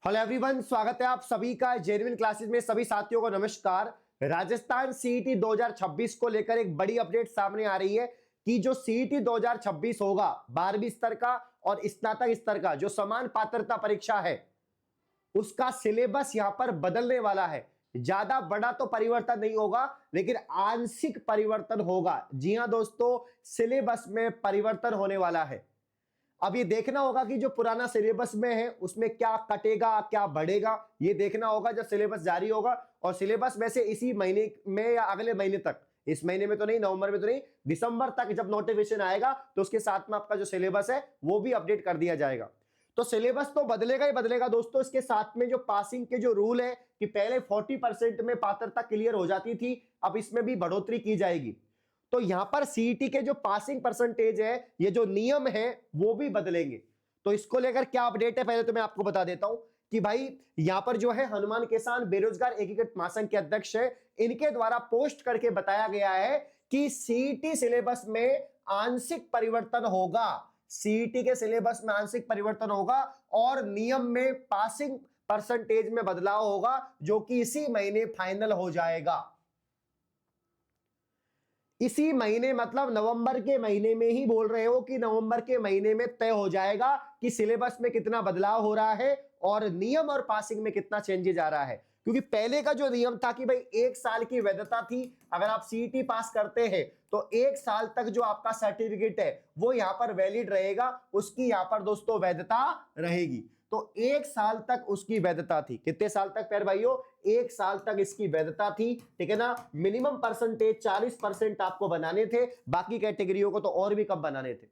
Hello everyone, स्वागत है आप सभी का जेन्युइन क्लासेस में। सभी साथियों को नमस्कार। राजस्थान सीईटी 2026 को लेकर एक बड़ी अपडेट सामने आ रही है कि जो सीईटी 2026 होगा 12वीं स्तर का और स्नातक स्तर का जो समान पात्रता परीक्षा है उसका सिलेबस यहां पर बदलने वाला है। ज्यादा बड़ा तो परिवर्तन नहीं होगा लेकिन आंशिक परिवर्तन होगा। जी हां दोस्तों, सिलेबस में परिवर्तन होने वाला है। अब ये देखना होगा कि जो पुराना सिलेबस में है उसमें क्या कटेगा क्या बढ़ेगा, ये देखना होगा जब सिलेबस जारी होगा। और सिलेबस वैसे इसी महीने में या अगले महीने तक, इस महीने में तो नहीं, नवंबर में तो नहीं, दिसंबर तक जब नोटिफिकेशन आएगा तो उसके साथ में आपका जो सिलेबस है वो भी अपडेट कर दिया जाएगा। तो सिलेबस तो बदलेगा ही बदलेगा दोस्तों। इसके साथ में जो पासिंग के जो रूल है कि पहले 40% में पात्रता क्लियर हो जाती थी, अब इसमें भी बढ़ोतरी की जाएगी। तो यहां पर सीईटी के जो पासिंग परसेंटेज है, ये जो नियम है वो भी बदलेंगे। तो इसको लेकर क्या अपडेट है पहले तो मैं आपको बता देता हूं कि भाई यहां पर जो है हनुमान किसान बेरोजगार एकीकृत महासंघ के अध्यक्ष है, इनके द्वारा पोस्ट करके बताया गया है कि सीईटी सिलेबस में आंशिक परिवर्तन होगा। सीईटी के सिलेबस में आंशिक परिवर्तन होगा और नियम में पासिंग परसेंटेज में बदलाव होगा जो कि इसी महीने फाइनल हो जाएगा। इसी महीने मतलब नवंबर के महीने में ही बोल रहे हो कि नवंबर के महीने में तय हो जाएगा कि सिलेबस में कितना बदलाव हो रहा है और नियम और पासिंग में कितना चेंजेस आ रहा है। क्योंकि पहले का जो नियम था कि भाई 1 साल की वैधता थी, अगर आप सीईटी पास करते हैं तो 1 साल तक जो आपका सर्टिफिकेट है वो यहां पर वैलिड रहेगा, उसकी यहां पर दोस्तों वैधता रहेगी। तो 1 साल तक उसकी वैधता थी। कितने साल तक प्यारे भाइयों? 1 साल तक इसकी वैधता थी, ठीक है ना। मिनिमम परसेंटेज 40% आपको बनाने थे, बाकी कैटेगरियों को तो और भी कम बनाने थे।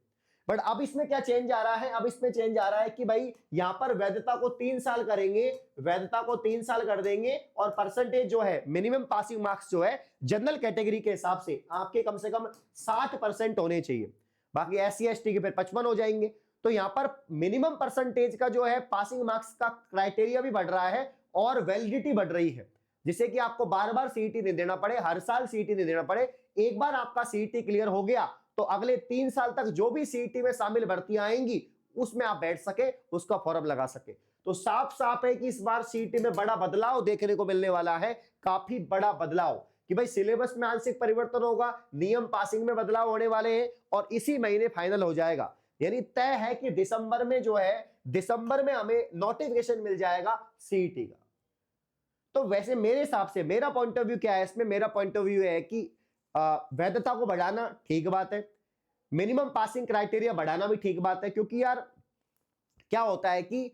बट अब इसमें क्या चेंज आ रहा है? अब इसमें चेंज आ रहा है कि भाई यहां पर वैधता को 3 साल करेंगे, वैधता को 3 साल कर देंगे और परसेंटेज जो है मिनिमम पासिंग मार्क्स जो है जनरल कैटेगरी के हिसाब से आपके कम से कम 60% होने चाहिए, बाकी एससी एसटी के फिर 55 हो जाएंगे। तो यहां पर मिनिमम परसेंटेज का जो है पासिंग मार्क्स का क्राइटेरिया भी बढ़ रहा है और वैलिडिटी बढ़ रही है, जिससे कि आपको बार बार सीईटी नहीं देना पड़े, हर साल सीईटी नहीं देना पड़े। एक बार आपका सीईटी क्लियर हो गया तो अगले 3 साल तक जो भी सीईटी में शामिल भर्तियां आएंगी उसमें आप बैठ सके, उसका फॉर्म लगा सके। तो साफ साफ है कि इस बार सीईटी में बड़ा बदलाव देखने को मिलने वाला है, काफी बड़ा बदलाव कि भाई सिलेबस में आंशिक परिवर्तन होगा, नियम पासिंग में बदलाव होने वाले हैं और इसी महीने फाइनल हो जाएगा। यानी तय है कि दिसंबर में जो है, दिसंबर में हमें नोटिफिकेशन मिल जाएगा सीईटी का। तो वैसे मेरे हिसाब से मेरा पॉइंट ऑफ व्यू क्या है इसमें? मेरा पॉइंट ऑफ व्यू है कि वैधता को बढ़ाना ठीक बात है, मिनिमम पासिंग क्राइटेरिया बढ़ाना भी ठीक बात है। क्योंकि यार क्या होता है कि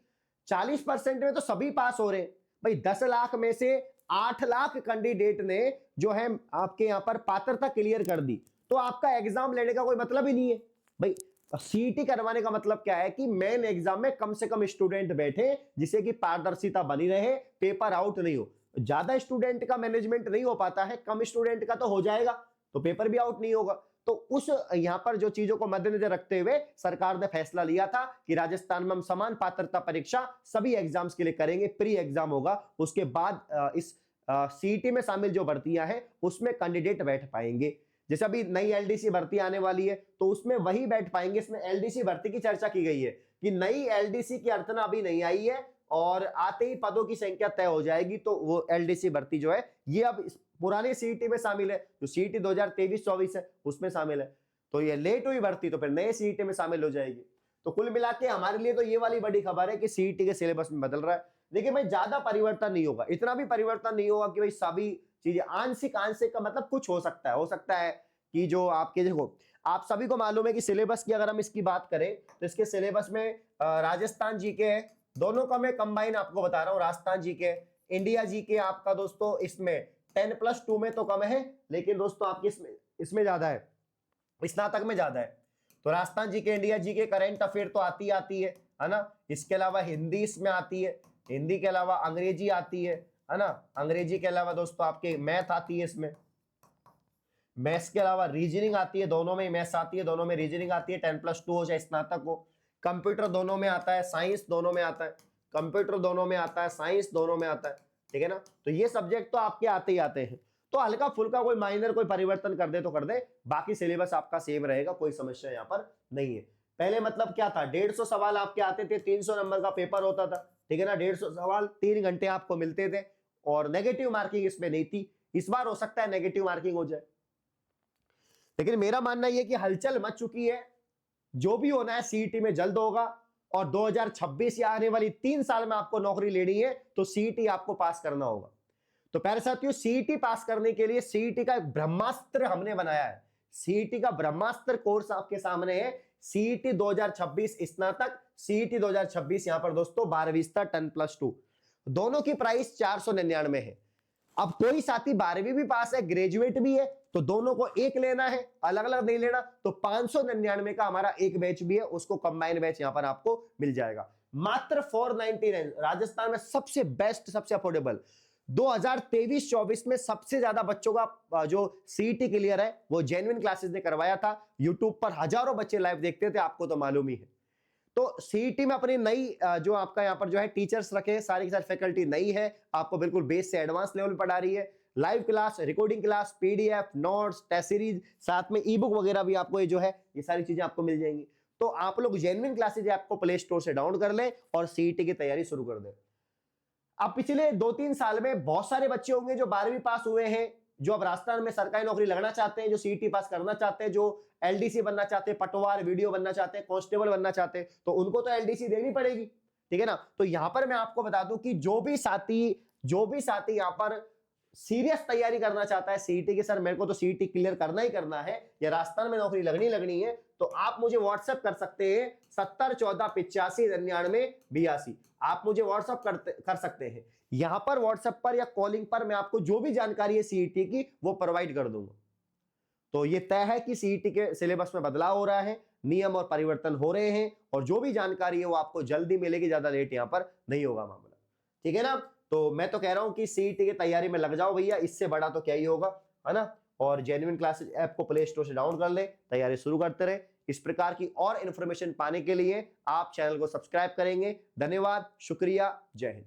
40% में तो सभी पास हो रहे हैं भाई। 10 लाख में से 8 लाख कैंडिडेट ने जो है आपके यहां पर पात्रता क्लियर कर दी, तो आपका एग्जाम लेने का कोई मतलब ही नहीं है भाई। सीईटी करवाने का मतलब क्या है कि मेन एग्जाम में कम से कम स्टूडेंट बैठे जिससे कि पारदर्शिता बनी रहे, पेपर आउट नहीं हो। ज्यादा स्टूडेंट का मैनेजमेंट नहीं हो पाता है, कम स्टूडेंट का तो हो जाएगा तो पेपर भी आउट नहीं होगा। तो उस यहां पर जो चीजों को मद्देनजर रखते हुए सरकार ने फैसला लिया था कि राजस्थान में हम समान पात्रता परीक्षा सभी एग्जाम्स के लिए करेंगे, प्री एग्जाम होगा। उसके बाद इस सीईटी में शामिल जो भर्तियां हैं उसमें कैंडिडेट बैठ पाएंगे। जैसे अभी नई एलडीसी भर्ती आने वाली है तो उसमें वही बैठ पाएंगे। इसमें एलडीसी भर्ती की चर्चा की गई है कि नई एलडीसी की अर्चना अभी नहीं आई है और आते ही पदों की संख्या तय हो जाएगी, तो वो एलडीसी भर्ती जो है ये अब पुराने सीईटी में शामिल है, जो सीईटी 2023-24 है उसमें शामिल है। तो ये लेट हुई भर्ती तो फिर नए सीईटी में शामिल हो जाएगी। तो कुल मिला के हमारे लिए तो ये वाली बड़ी खबर है कि सीईटी के सिलेबस में बदल रहा है। लेकिन भाई ज्यादा परिवर्तन नहीं होगा, इतना भी परिवर्तन नहीं होगा कि भाई सभी चीजें आंशिक, आंशिक का मतलब कुछ हो सकता है कि जो आपके, देखो आप सभी को मालूम है कि सिलेबस की अगर हम इसकी बात करें तो इसके सिलेबस में राजस्थान जीके है, दोनों का मैं कंबाइन आपको बता रहा हूं। राजस्थान जीके, इंडिया जीके आपका दोस्तों इसमें 10+2 में तो कम है, लेकिन दोस्तों आपकी इसमें ज्यादा है, स्नातक में ज्यादा है। तो Rajasthan GK, India GK, current affair तो आती है ना। इसके अलावा हिंदी इसमें आती है, हिंदी के अलावा अंग्रेजी आती है ना। अंग्रेजी के अलावा दोस्तों आपके मैथ आती है, इसमें मैथ्स के अलावा रीजनिंग आती है, दोनों में मैथ्स आती है, दोनों में रीजनिंग आती है। 10+2 हो चाहे स्नातक हो। कंप्यूटर दोनों में आता है, साइंस दोनों में आता है, कंप्यूटर दोनों में आता है, साइंस दोनों में आता है, ठीक है ना। तो ये सब्जेक्ट तो आपके आते ही आते हैं। तो हल्का फुल्का कोई माइनर कोई परिवर्तन कर दे तो कर दे, बाकी सिलेबस आपका सेम रहेगा, कोई समस्या यहां पर नहीं है। पहले मतलब क्या था, 150 सवाल आपके आते थे, 300 नंबर का पेपर होता था, ठीक है ना, 150 सवाल 3 घंटे आपको मिलते थे और नेगेटिव मार्किंग इसमें नहीं थी। इस बार हो सकता है नेगेटिव मार्किंग हो जाए, लेकिन मेरा मानना यह कि हलचल मच चुकी है, जो भी होना है सीईटी में जल्द होगा और 2026 या आने वाली 3 साल में आपको नौकरी लेनी है तो सीईटी आपको पास करना होगा। तो प्यारे साथियों, सीईटी पास करने के लिए सीईटी का एक ब्रह्मास्त्र हमने बनाया है। सीईटी का ब्रह्मास्त्र कोर्स आपके सामने है, सीईटी 2026 स्नातक, सीईटी 2026 यहां पर दोस्तों 12वीं स्तर 10+2 दोनों की प्राइस 499 है। अब कोई साथी 12वीं भी पास है, ग्रेजुएट भी है, तो दोनों को एक लेना है, अलग अलग नहीं लेना, तो 599 का हमारा एक बैच भी है, उसको कंबाइन बैच यहां पर आपको मिल जाएगा मात्र 499। राजस्थान में सबसे बेस्ट, सबसे अफोर्डेबल। 2023-24 में सबसे ज्यादा बच्चों का जो सीईटी क्लियर है वो जेन्युइन क्लासेस ने करवाया था। यूट्यूब पर हजारों बच्चे लाइव देखते थे, आपको तो मालूम ही है। तो सीईटी में अपनी नई जो आपका यहां पर जो है टीचर्स रखे, सारी की सारी फैकल्टी नई है, आपको बिल्कुल बेस से एडवांस लेवल पढ़ा रही है। Live class, recording class, PDF, notes, test series, साथ में ई बुक वगैरह भी आपको ये जो है ये सारी चीजें आपको मिल जाएंगी। तो आप लोग जेन्युइन क्लासेज ऐप को प्ले स्टोर से डाउनलोड कर लें और सीईटी की तैयारी शुरू कर दें। अब पिछले 2-3 साल में बहुत सारे बच्चे होंगे जो 12वीं पास हुए हैं, जो अब राजस्थान में सरकारी नौकरी लगना चाहते हैं, जो सीईटी पास करना चाहते हैं, जो एलडीसी बनना चाहते हैं, पटवार, वीडियो बनना चाहते हैं, कांस्टेबल बनना चाहते हैं, तो उनको तो एलडीसी देनी पड़ेगी, ठीक है ना। तो यहां पर मैं आपको बता दूं कि जो भी साथी यहां पर सीरियस तैयारी करना चाहता है सीईटी की, सर मेरे को तो सीईटी क्लियर करना ही करना है या राजस्थान में नौकरी लगनी है, तो आप मुझे व्हाट्सएप कर सकते हैं 7014859982। आप मुझे व्हाट्सएप कर सकते हैं, यहां पर व्हाट्सएप पर या कॉलिंग पर मैं आपको जो भी जानकारी है सीईटी की वो प्रोवाइड कर दूंगा। तो ये तय है कि सीईटी के सिलेबस में बदलाव हो रहा है, नियम और परिवर्तन हो रहे हैं और जो भी जानकारी है वो आपको जल्दी मिलेगी, ज्यादा लेट यहां पर नहीं होगा मामला, ठीक है ना। तो मैं तो कह रहा हूं कि सीईटी की तैयारी में लग जाओ भैया, इससे बड़ा तो क्या ही होगा, है ना। और जेन्युइन क्लासेस ऐप को प्ले स्टोर से डाउनलोड कर ले, तैयारी शुरू करते रहे। इस प्रकार की और इंफॉर्मेशन पाने के लिए आप चैनल को सब्सक्राइब करेंगे। धन्यवाद, शुक्रिया, जय हिंद।